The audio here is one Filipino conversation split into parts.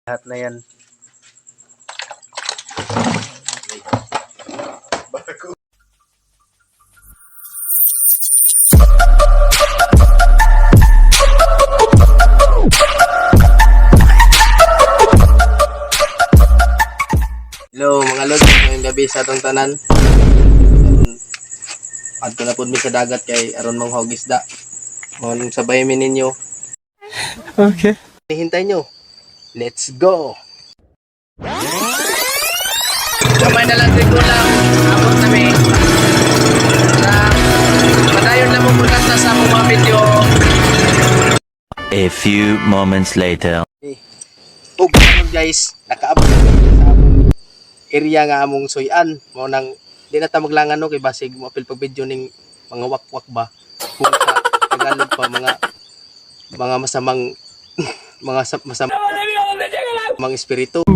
Lahat na yan. Hello mga lods, ngayong gabi sa atong tanan. Adto na pud mi sa dagat kay aron manghawg isda. Mon sabay mi ninyo. Okay. Hintay nyo. Let's go. Kamay na lang ko lang. Abot na mi. Padayon lang mo pagkasta sa mga video. A few moments later. Ug guys, nakaabot sa among area nga among suyan. Mo nang di na ta maglangan no kay basig mo apil pag video ning mga wakwak ba. Kung sa Tagalog pa mga masamang masamang espiritu.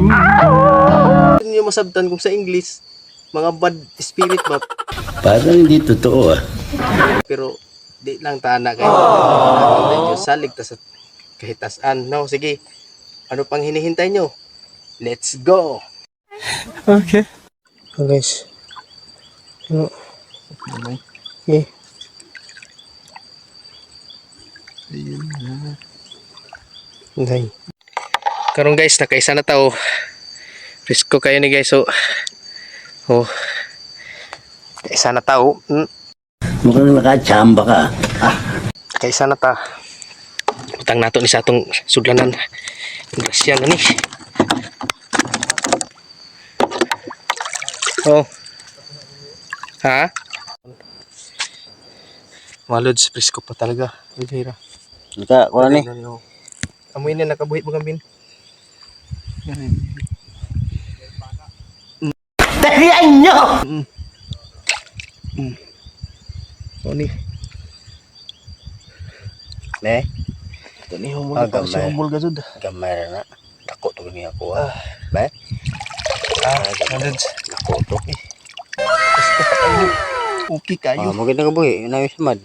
Yun yung masabtan kung sa English, mga bad spirit ba. Parang hindi totoo ah. Pero di lang tana kayo. Salig ta sa kahitasan. No, sige. Ano pang hinihintay nyo? Let's go! Okay. Oh, guys. Ano? Okay. Ayun na. Okay. Karon guys, nakaisa na tao. Risko kayo ni guys. So, oh. Kaisa na tao. Mukhang nakachamba ka. Kaisa na ta. Utang nato ni sa atong sudlanan. Grasya na ni. Oh. Ha? Malods, presko pa talaga. Ujira. Ika, kuha ni. Amoy na nakabuhit mo kambin. Tahiyan nyo! O ni. Ne? Ito ni humul pa si humul gazud. Gamay na. Dako to niya ko ah. Ba? Malods. Dako to. Okay kayo. Maganda ka boy. Inawis mad.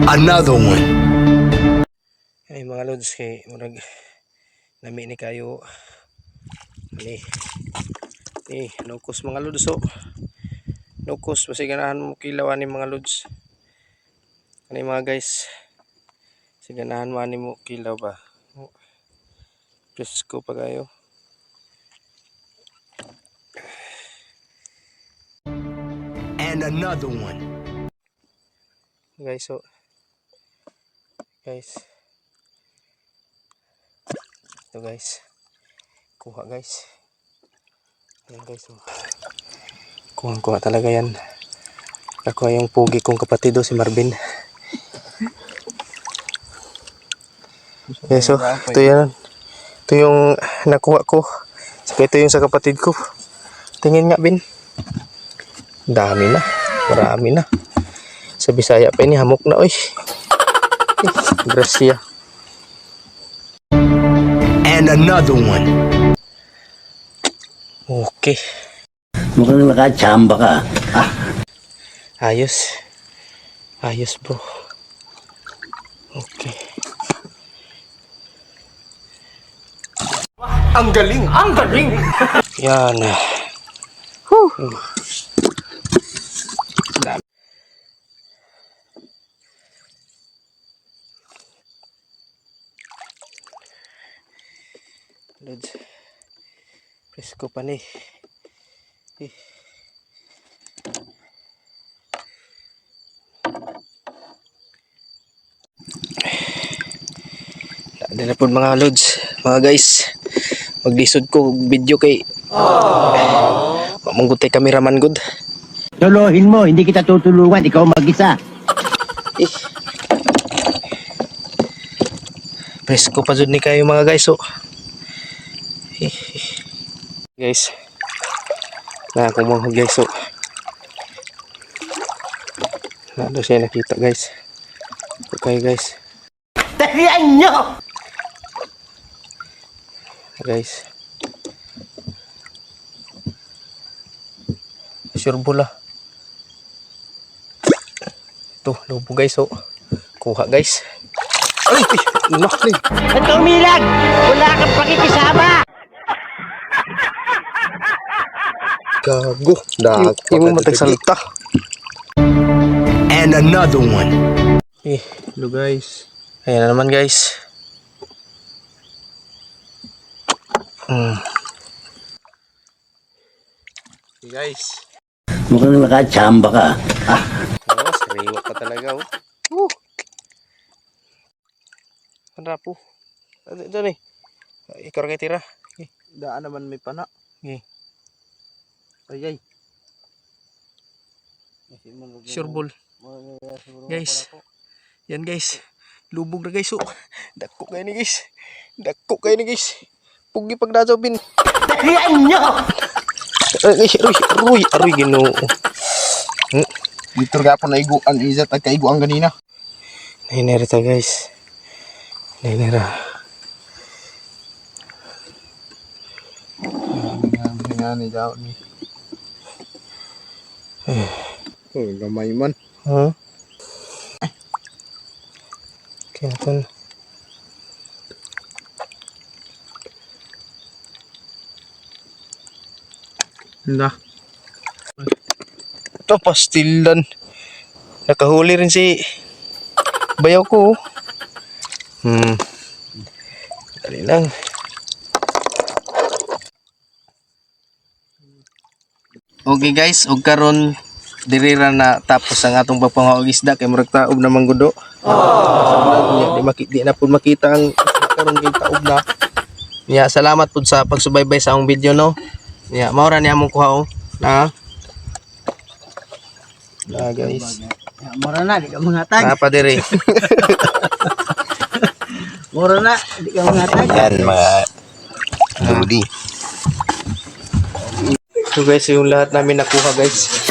Another one. Ay mga lods kay murag nami ni kayo. Ni nukos mga lods so. Nukos masiganahan mo kilawan ni mga lods. Ani mga guys. Siganahan mo ani mo kilaw ba. Presko pa kayo. And another one. Guys so guys ito guys kuha guys ayan guys oh. Kuha talaga yan. Nakuha yung pugi kong kapatid si Marvin. Guys so ito yan, ito yung nakuha ko saka ito yung sa kapatid ko. Tingin nga Bin, dami na, marami na. Sa Bisaya pa ini hamok na oy. Grasya. And another one. Okay. Mukhang nakachamba ka. Ayos. Ayos bro. Okay. Ang galing! Ang galing! Yan. Lods. Presko pa ni. Dala po mga lods, mga guys. Maglisod ko video kay Mamunggutay cameraman good. Tuluhin mo, hindi kita tutulungan. Ikaw mag-isa. Presko pa jud ni kayo mga guys oh. Guys. Na kumanghog guys oh. Nado siya nakita guys. Okay guys. Tahiyan nyo! Guys. Sure bula. Ito, lobo guys oh. Kuha guys. Ay, nakli. Ba't ka umilag? Wala kang pakikisama! Gago. Dako mo matagsalita. And another one. Hello guys. Ayan na naman guys. Okay guys. Mukhang nakachamba ka. Oh, sariwa pa talaga oh. Ano po? Ito ni. Ikaw rin tira. Daan naman may pana. Ay. Sure ball. Guys. Yan guys. Lubog na guys oh. Dako kayo ni guys. Dako kayo ni guys. Pugi pag nadawin. Dahian nyo! Aroy ginoo. Dito ga po na igu ang izat at kaigu ang ganina. Nahinera ta guys. Nahinera. Ni daw ni. Oh, gamay man. Ha? Kaya tan. Na. Ito pastilan. Nakahuli rin si bayaw ko. Dali lang. Okay guys, og karon dirira na tapos ang atong pagpangaog isda kay murag taob na manggudo. Di na pud makita ang isda karon kay taob na. Nya salamat pud sa pagsubaybay sa akong video no. Nya mao ra ni among kuha na. Na guys. Mura na, di ka mangatag. Pa dire. Mura na, di ka mangatag. Yan mga Ludi. So guys, yung lahat namin nakuha guys.